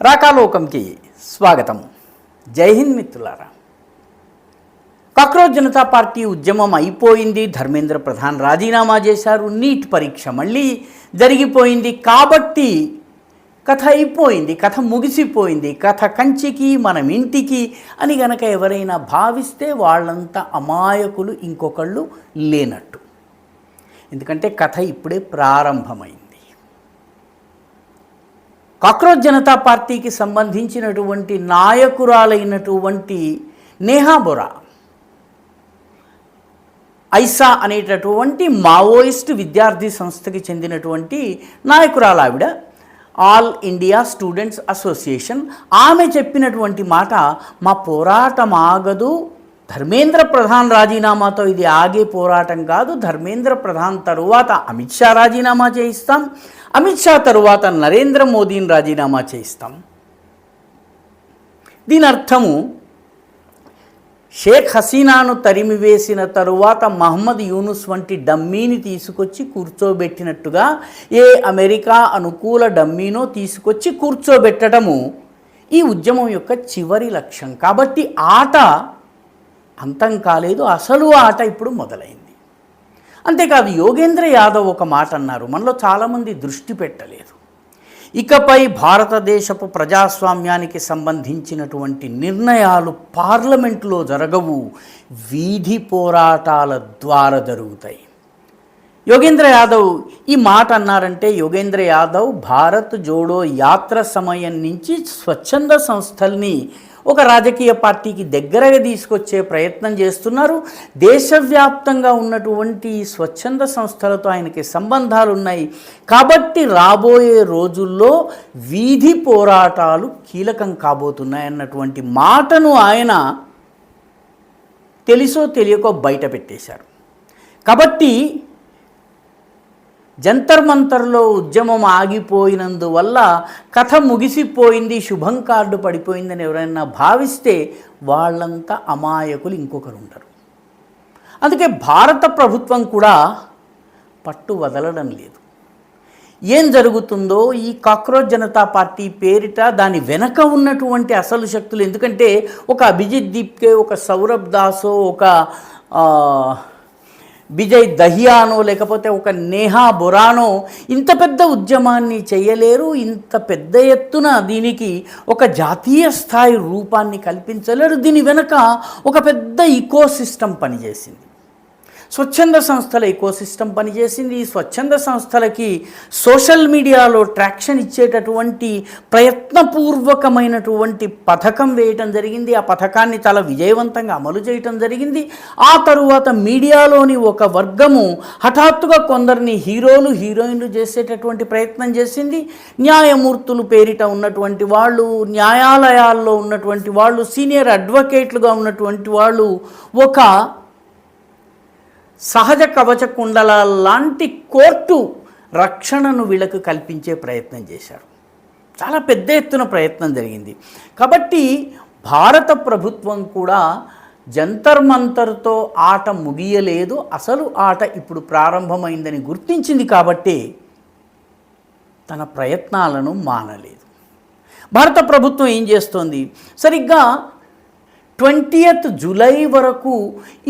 రాకాలోకంకి స్వాగతం. జై హింద్ మిత్రులారా. కాక్రోచ్ జనతా పార్టీ ఉద్యమం అయిపోయింది. ధర్మేంద్ర ప్రధాన్ రాజీనామా చేశారు. నీట్ పరీక్ష మళ్ళీ జరిగిపోయింది. కాబట్టి కథ అయిపోయింది, కథ ముగిసిపోయింది, కథ కంచికి మనం ఇంటికి అని గనక ఎవరైనా భావిస్తే వాళ్ళంతా అమాయకులు, ఇంకొకళ్ళు లేనట్టు. ఎందుకంటే కథ ఇప్పుడే ప్రారంభమైంది. కాక్రోచ్ జనతా పార్టీకి సంబంధించినటువంటి నాయకురాలైనటువంటి నేహా బొరా, ఐసా అనేటటువంటి మావోయిస్ట్ విద్యార్థి సంస్థకి చెందినటువంటి నాయకురాలు ఆవిడ. All India students association. ఆమె చెప్పినటువంటి మాట, మా పోరాటం ఆగదు, ధర్మేంద్ర ప్రధాన్ రాజీనామాతో ఇది ఆగే పోరాటం కాదు. ధర్మేంద్ర ప్రధాన్ తరువాత అమిత్ షా రాజీనామా చేయిస్తాం, అమిత్ షా తరువాత నరేంద్ర మోదీని రాజీనామా చేయిస్తాం. దీని అర్థము షేక్ హసీనాను తరిమివేసిన తరువాత మహమ్మద్ యూనుస్ వంటి డమ్మీని తీసుకొచ్చి కూర్చోబెట్టినట్టుగా ఏ అమెరికా అనుకూల డమ్మీనో తీసుకొచ్చి కూర్చోబెట్టడము ఈ ఉద్యమం యొక్క చివరి లక్ష్యం. కాబట్టి ఆట అంతం కాలేదు, అసలు ఆట ఇప్పుడు మొదలైంది. అంతేకాదు, యోగేంద్ర యాదవ్ ఒక మాట అన్నారు, మనలో చాలామంది దృష్టి పెట్టలేదు. ఇకపై భారతదేశపు ప్రజాస్వామ్యానికి సంబంధించినటువంటి నిర్ణయాలు పార్లమెంటులో జరగవు, వీధి పోరాటాల ద్వారా జరుగుతాయి. యోగేంద్ర యాదవ్ ఈ మాట అన్నారంటే, యోగేంద్ర యాదవ్ భారత్ జోడో యాత్ర సమయం నుంచి స్వచ్ఛంద సంస్థల్ని ఒక రాజకీయ పార్టీకి దగ్గరగా తీసుకొచ్చే ప్రయత్నం చేస్తున్నారు. దేశవ్యాప్తంగా ఉన్నటువంటి స్వచ్ఛంద సంస్థలతో ఆయనకి సంబంధాలు ఉన్నాయి. కాబట్టి రాబోయే రోజుల్లో వీధి పోరాటాలు కీలకం కాబోతున్నాయన్నటువంటి మాటను ఆయన తెలుసో తెలియకో బయట పెట్టేశారు. కాబట్టి జంతర్ మంతర్లో ఉద్యమం ఆగిపోయినందువల్ల కథ ముగిసిపోయింది, శుభం కార్డు పడిపోయిందని ఎవరైనా భావిస్తే వాళ్ళంతా అమాయకులు, ఇంకొకరు ఉంటారు. అందుకే భారత ప్రభుత్వం కూడా పట్టు వదలడం లేదు. ఏం జరుగుతుందో ఈ కాక్రోచ్ జనతా పార్టీ పేరిట దాని వెనక ఉన్నటువంటి అసలు శక్తులు, ఎందుకంటే ఒక అభిజిత్ దీప్కే, ఒక సౌరభ్ దాసో, ఒక విజయ్ దహియానో, లేకపోతే ఒక నేహా బొరానో ఇంత పెద్ద ఉద్యమాన్ని చేయలేరు. ఇంత పెద్ద ఎత్తున దీనికి ఒక జాతీయ స్థాయి రూపాన్ని కల్పించలేరు. దీని వెనుక ఒక పెద్ద ఇకోసిస్టమ్ పనిచేసింది, స్వచ్ఛంద సంస్థల ఇకోసిస్టమ్ పనిచేసింది. ఈ స్వచ్ఛంద సంస్థలకి సోషల్ మీడియాలో ట్రాక్షన్ ఇచ్చేటటువంటి ప్రయత్నపూర్వకమైనటువంటి పథకం వేయటం జరిగింది. ఆ పథకాన్ని చాలా విజయవంతంగా అమలు చేయటం జరిగింది. ఆ తరువాత మీడియాలోని ఒక వర్గము హఠాత్తుగా కొందరిని హీరోలు, హీరోయిన్లు చేసేటటువంటి ప్రయత్నం చేసింది. న్యాయమూర్తులు పేరిట ఉన్నటువంటి వాళ్ళు, న్యాయాలయాల్లో ఉన్నటువంటి వాళ్ళు, సీనియర్ అడ్వకేట్లుగా ఉన్నటువంటి వాళ్ళు ఒక సహజ కవచ కుండల లాంటి కోర్టు రక్షణను వీళ్ళకు కల్పించే ప్రయత్నం చేశారు. చాలా పెద్ద ఎత్తున ప్రయత్నం జరిగింది. కాబట్టి భారత ప్రభుత్వం కూడా జంతర్ మంతర్తో ఆట ముగియలేదు, అసలు ఆట ఇప్పుడు ప్రారంభమైందని గుర్తించింది. కాబట్టి తన ప్రయత్నాలను మానలేదు. భారత ప్రభుత్వం ఏం చేస్తోంది, సరిగ్గా 20th జూలై వరకు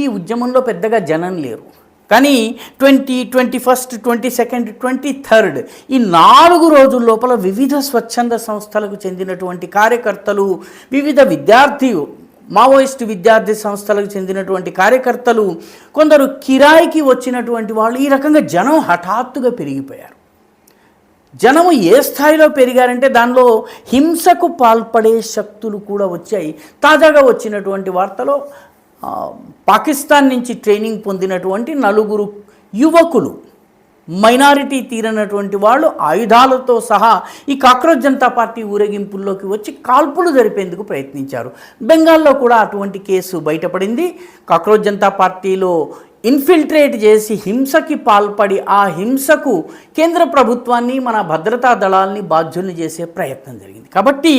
ఈ ఉద్యమంలో పెద్దగా జనం లేరు. కానీ 20, 21, 22, 23 ఈ 4 రోజుల లోపల వివిధ స్వచ్ఛంద సంస్థలకు చెందినటువంటి కార్యకర్తలు, వివిధ మావోయిస్టు విద్యార్థి సంస్థలకు చెందినటువంటి కార్యకర్తలు, కొందరు కిరాయికి వచ్చినటువంటి వాళ్ళు, ఈ రకంగా జనం హఠాత్తుగా పెరిగిపోయారు. జనము ఏ స్థాయిలో పెరిగారంటే దానిలో హింసకు పాల్పడే శక్తులు కూడా వచ్చాయి. తాజాగా వచ్చినటువంటి వార్తలో పాకిస్తాన్ నుంచి ట్రైనింగ్ పొందినటువంటి 4 యువకులు, మైనారిటీ తీరనటువంటి వాళ్ళు ఆయుధాలతో సహా ఈ కాక్రోచ్ జనతా పార్టీ ఊరేగింపుల్లోకి వచ్చి కాల్పులు జరిపేందుకు ప్రయత్నించారు. బెంగాల్లో కూడా అటువంటి కేసు బయటపడింది. కాక్రోచ్ జనతా పార్టీలో ఇన్ఫిల్ట్రేట్ చేసి హింసకి పాల్పడి ఆ హింసకు కేంద్ర ప్రభుత్వాన్ని, మన భద్రతా దళాల్ని బాధ్యుల్ని చేసే ప్రయత్నం జరిగింది. కాబట్టి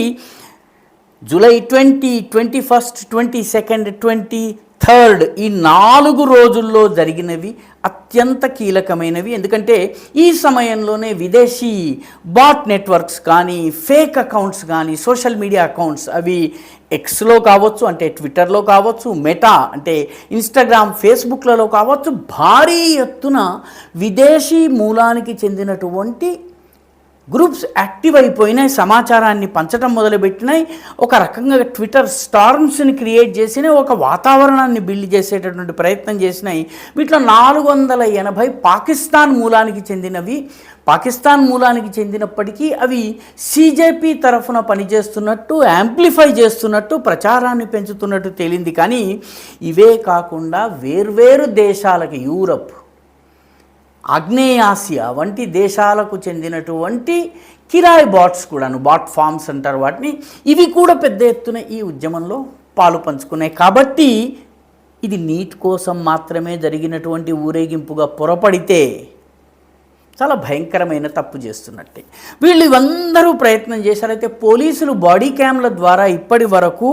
జూలై 20, 21, 22, థర్డ్ ఈ 4 రోజుల్లో జరిగినవి అత్యంత కీలకమైనవి. ఎందుకంటే ఈ సమయంలోనే విదేశీ బాట్ నెట్వర్క్స్ కానీ, ఫేక్ అకౌంట్స్ కానీ, సోషల్ మీడియా అకౌంట్స్ అవి ఎక్స్లో కావచ్చు, అంటే ట్విట్టర్లో కావచ్చు, మెటా అంటే ఇన్స్టాగ్రామ్, ఫేస్బుక్లలో కావచ్చు, భారీ ఎత్తున విదేశీ మూలానికి చెందినటువంటి గ్రూప్స్ యాక్టివ్ అయిపోయినాయి, సమాచారాన్ని పంచడం మొదలుపెట్టినాయి, ఒక రకంగా ట్విట్టర్ స్టార్మ్స్ని క్రియేట్ చేసినాయి, ఒక వాతావరణాన్ని బిల్డ్ చేసేటటువంటి ప్రయత్నం చేసినాయి. వీటిలో 480 పాకిస్తాన్ మూలానికి చెందినవి. పాకిస్తాన్ మూలానికి చెందినప్పటికీ అవి CJP తరఫున పనిచేస్తున్నట్టు, యాంప్లిఫై చేస్తున్నట్టు, ప్రచారాన్ని పెంచుతున్నట్టు తేలింది. కానీ ఇవే కాకుండా వేర్వేరు దేశాలకి, యూరప్, ఆగ్నేయాసియా వంటి దేశాలకు చెందినటువంటి కిరాయి బాట్స్ కూడాను, బాట్ ఫార్మ్స్ అంటారు వాటిని, ఇవి కూడా పెద్ద ఎత్తున ఈ ఉద్యమంలో పాలు పంచుకున్నాయి. కాబట్టి ఇది నీట్ కోసం మాత్రమే జరిగినటువంటి ఊరేగింపుగా పొరపడితే చాలా భయంకరమైన తప్పు చేస్తున్నట్టే. వీళ్ళు ఇవందరూ ప్రయత్నం చేశారైతే పోలీసులు బాడీ క్యామ్ల ద్వారా ఇప్పటి వరకు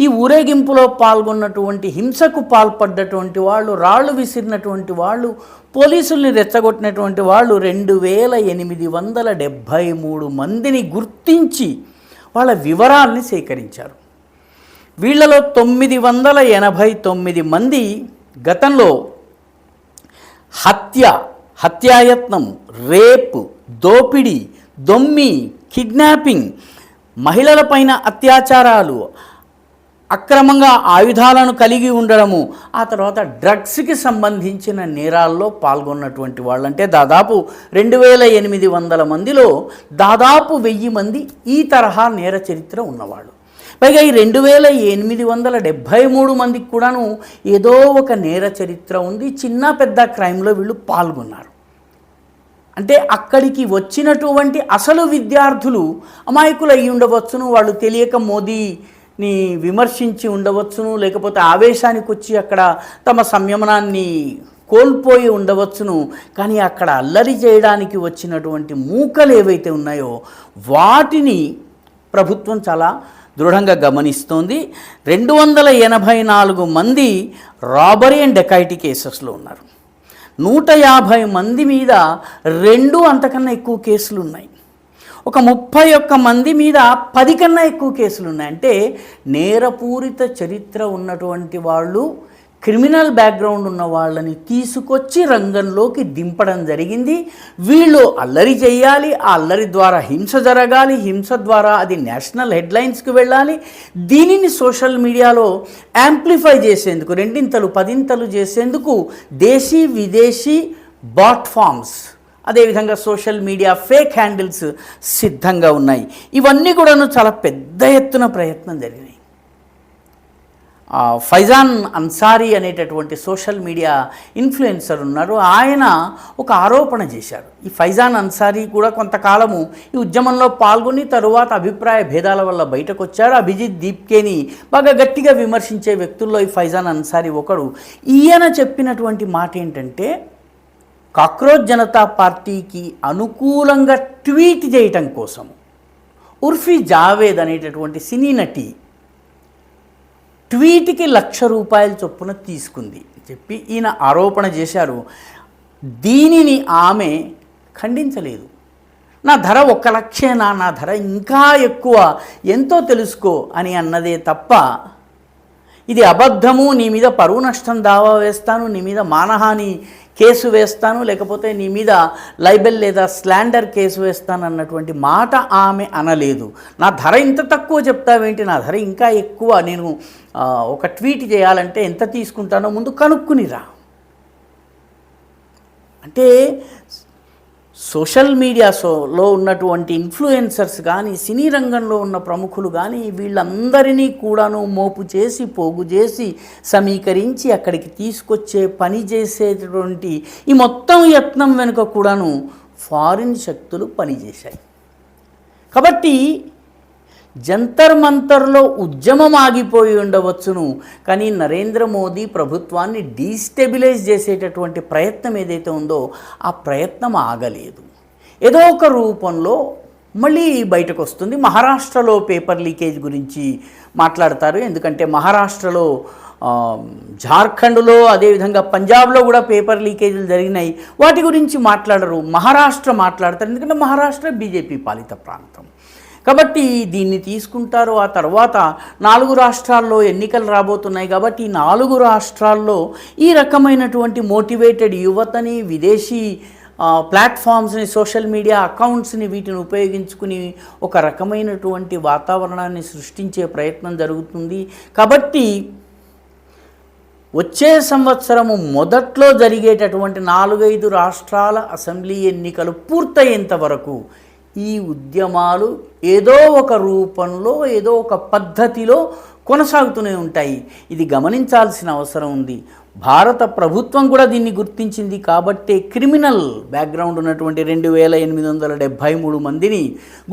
ఈ ఊరేగింపులో పాల్గొన్నటువంటి, హింసకు పాల్పడ్డటువంటి వాళ్ళు, రాళ్ళు విసిరినటువంటి వాళ్ళు, పోలీసుల్ని రెచ్చగొట్టినటువంటి వాళ్ళు 2873 మందిని గుర్తించి వాళ్ళ వివరాల్ని సేకరించారు. వీళ్ళలో 989 మంది గతంలో హత్యాయత్నం, రేప్, దోపిడీ, దొమ్మి, కిడ్నాపింగ్, మహిళలపైన అత్యాచారాలు, అక్రమంగా ఆయుధాలను కలిగి ఉండడము, ఆ తర్వాత డ్రగ్స్కి సంబంధించిన నేరాల్లో పాల్గొన్నటువంటి వాళ్ళు. అంటే దాదాపు 2800 మందిలో దాదాపు 1000 మంది ఈ తరహా నేర చరిత్ర ఉన్నవాళ్ళు. పైగా ఈ 2873 మందికి కూడాను ఏదో ఒక నేర చరిత్ర ఉంది, చిన్న పెద్ద క్రైమ్లో వీళ్ళు పాల్గొన్నారు. అంటే అక్కడికి వచ్చినటువంటి అసలు విద్యార్థులు అమాయకులు అయి ఉండవచ్చును, వాళ్ళు తెలియక మోదీని విమర్శించి ఉండవచ్చును, లేకపోతే ఆవేశానికి వచ్చి అక్కడ తమ సంయమనాన్ని కోల్పోయి ఉండవచ్చును. కానీ అక్కడ అల్లరి చేయడానికి వచ్చినటువంటి మూకలు ఏవైతే ఉన్నాయో వాటిని ప్రభుత్వం చాలా దృఢంగా గమనిస్తోంది. 284 మంది రాబరీ అండ్ డెకాయిటీ కేసెస్లో ఉన్నారు. 150 మంది మీద 2 అంతకన్నా ఎక్కువ కేసులు ఉన్నాయి. ఒక 31 మంది మీద 10 కన్నా ఎక్కువ కేసులు ఉన్నాయి. అంటే నేరపూరిత చరిత్ర ఉన్నటువంటి వాళ్ళు, క్రిమినల్ బ్యాక్గ్రౌండ్ ఉన్న వాళ్ళని తీసుకొచ్చి రంగంలోకి దింపడం జరిగింది. వీళ్ళు అల్లరి చేయాలి, ఆ అల్లరి ద్వారా హింస జరగాలి, హింస ద్వారా అది నేషనల్ హెడ్లైన్స్కి వెళ్ళాలి. దీనిని సోషల్ మీడియాలో యాంప్లిఫై చేసేందుకు, 2 10 చేసేందుకు దేశీ విదేశీ బాట్ ఫార్మ్స్, అదేవిధంగా సోషల్ మీడియా ఫేక్ హ్యాండిల్స్ సిద్ధంగా ఉన్నాయి. ఇవన్నీ కూడాను చాలా పెద్ద ఎత్తున ప్రయత్నం జరిగినాయి. ఫైజాన్ అన్సారీ అనేటటువంటి సోషల్ మీడియా ఇన్ఫ్లుయెన్సర్ ఉన్నారు. ఆయన ఒక ఆరోపణ చేశారు. ఈ ఫైజాన్ అన్సారీ కూడా కొంతకాలము ఈ ఉద్యమంలో పాల్గొని తరువాత అభిప్రాయ భేదాల వల్ల బయటకు వచ్చారు. అభిజిత్ దీప్కేని బాగా గట్టిగా విమర్శించే వ్యక్తుల్లో ఈ ఫైజాన్ అన్సారీ ఒకడు. ఈయన చెప్పినటువంటి మాట ఏంటంటే, కాక్రోచ్ జనతా పార్టీకి అనుకూలంగా ట్వీట్ చేయటం కోసం ఉర్ఫీ జావేద్ అనేటటువంటి సినీ నటి ట్వీట్కి ₹1,00,000 చొప్పున తీసుకుంది చెప్పి ఈయన ఆరోపణ చేశారు. దీనిని ఆమె ఖండించలేదు. నా ధర 1,00,000, నా ధర ఇంకా ఎక్కువ, ఎంతో తెలుసుకో అని అన్నదే తప్ప ఇది అబద్ధము, నీ మీద పరువు నష్టం దావా వేస్తాను, నీ మీద మానహాని కేసు వేస్తాను, లేకపోతే నీ మీద లైబెల్ లేదా స్లాండర్ కేసు వేస్తాను అన్నటువంటి మాట ఆమె అనలేదు. నా ధర ఇంత తక్కువ చెప్తావేంటి, నా ధర ఇంకా ఎక్కువ, నేను ఒక ట్వీట్ చేయాలంటే ఎంత తీసుకుంటానో ముందు కనుక్కునిరా. అంటే సోషల్ మీడియాలో ఉన్నటువంటి ఇన్ఫ్లుయెన్సర్స్ కానీ, సినీ రంగంలో ఉన్న ప్రముఖులు కానీ వీళ్ళందరినీ కూడాను మోపు చేసి, పోగు చేసి, సమీకరించి అక్కడికి తీసుకొచ్చే పని చేసేటటువంటి ఈ మొత్తం యత్నం వెనుక కూడాను ఫారిన్ శక్తులు పనిచేశాయి. కాబట్టి జంతర్ మంతర్లో ఉద్యమం ఆగిపోయి ఉండవచ్చును, కానీ నరేంద్ర మోదీ ప్రభుత్వాన్ని డీస్టెబిలైజ్ చేసేటటువంటి ప్రయత్నం ఏదైతే ఉందో ఆ ప్రయత్నం ఆగలేదు. ఏదో ఒక రూపంలో మళ్ళీ బయటకు వస్తుంది. మహారాష్ట్రలో పేపర్ లీకేజ్ గురించి మాట్లాడతారు. ఎందుకంటే మహారాష్ట్రలో జార్ఖండ్లో అదేవిధంగా పంజాబ్లో కూడా పేపర్ లీకేజీలు జరిగినాయి. వాటి గురించి మాట్లాడరు. మహారాష్ట్ర మాట్లాడతారు, ఎందుకంటే మహారాష్ట్ర బీజేపీ పాలిత ప్రాంతం కాబట్టి దీన్ని తీసుకుంటారు. ఆ తర్వాత 4 రాష్ట్రాల్లో ఎన్నికలు రాబోతున్నాయి కాబట్టి 4 రాష్ట్రాల్లో ఈ రకమైనటువంటి మోటివేటెడ్ యువతని, విదేశీ ప్లాట్ఫామ్స్ని, సోషల్ మీడియా అకౌంట్స్ని వీటిని ఉపయోగించుకుని ఒక రకమైనటువంటి వాతావరణాన్ని సృష్టించే ప్రయత్నం జరుగుతుంది. కాబట్టి వచ్చే సంవత్సరము మొదట్లో జరిగేటటువంటి 4-5 రాష్ట్రాల అసెంబ్లీ ఎన్నికలు పూర్తయ్యేంత వరకు ఈ ఉద్యమాలు ఏదో ఒక రూపంలో, ఏదో ఒక పద్ధతిలో కొనసాగుతూనే ఉంటాయి. ఇది గమనించాల్సిన అవసరం ఉంది. భారత ప్రభుత్వం కూడా దీన్ని గుర్తించింది కాబట్టి క్రిమినల్ బ్యాక్గ్రౌండ్ ఉన్నటువంటి 2873 మందిని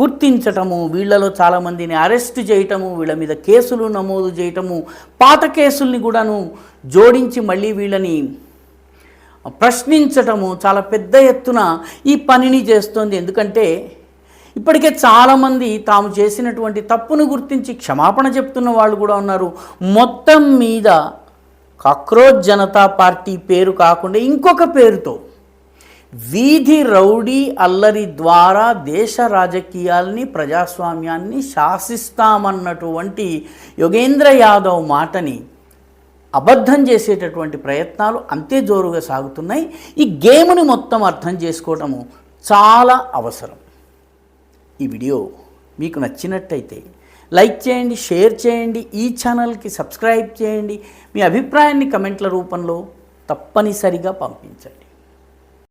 గుర్తించటము, వీళ్ళలో చాలామందిని అరెస్ట్ చేయటము, వీళ్ళ మీద కేసులు నమోదు చేయటము, పాత కేసుల్ని కూడాను జోడించి మళ్ళీ వీళ్ళని ప్రశ్నించటము చాలా పెద్ద ఎత్తున ఈ పనిని చేస్తోంది. ఎందుకంటే ఇప్పటికే చాలామంది తాము చేసినటువంటి తప్పును గుర్తించి క్షమాపణ చెప్తున్న వాళ్ళు కూడా ఉన్నారు. మొత్తం మీద కాక్రోచ్ జనతా పార్టీ పేరు కాకుండా ఇంకొక పేరుతో వీధి రౌడీ అల్లరి ద్వారా దేశ రాజకీయాల్ని, ప్రజాస్వామ్యాన్ని శాసిస్తామన్నటువంటి యోగేంద్ర యాదవ్ మాటని అబద్ధం చేసేటటువంటి ప్రయత్నాలు అంతే జోరుగా సాగుతున్నాయి. ఈ గేమ్ని మొత్తం అర్థం చేసుకోవటము చాలా అవసరం. ఈ వీడియో మీకు నచ్చినట్టయితే లైక్ చేయండి, షేర్ చేయండి, ఈ ఛానల్కి సబ్స్క్రైబ్ చేయండి. మీ అభిప్రాయాన్ని కమెంట్ల రూపంలో తప్పనిసరిగా పంపించండి.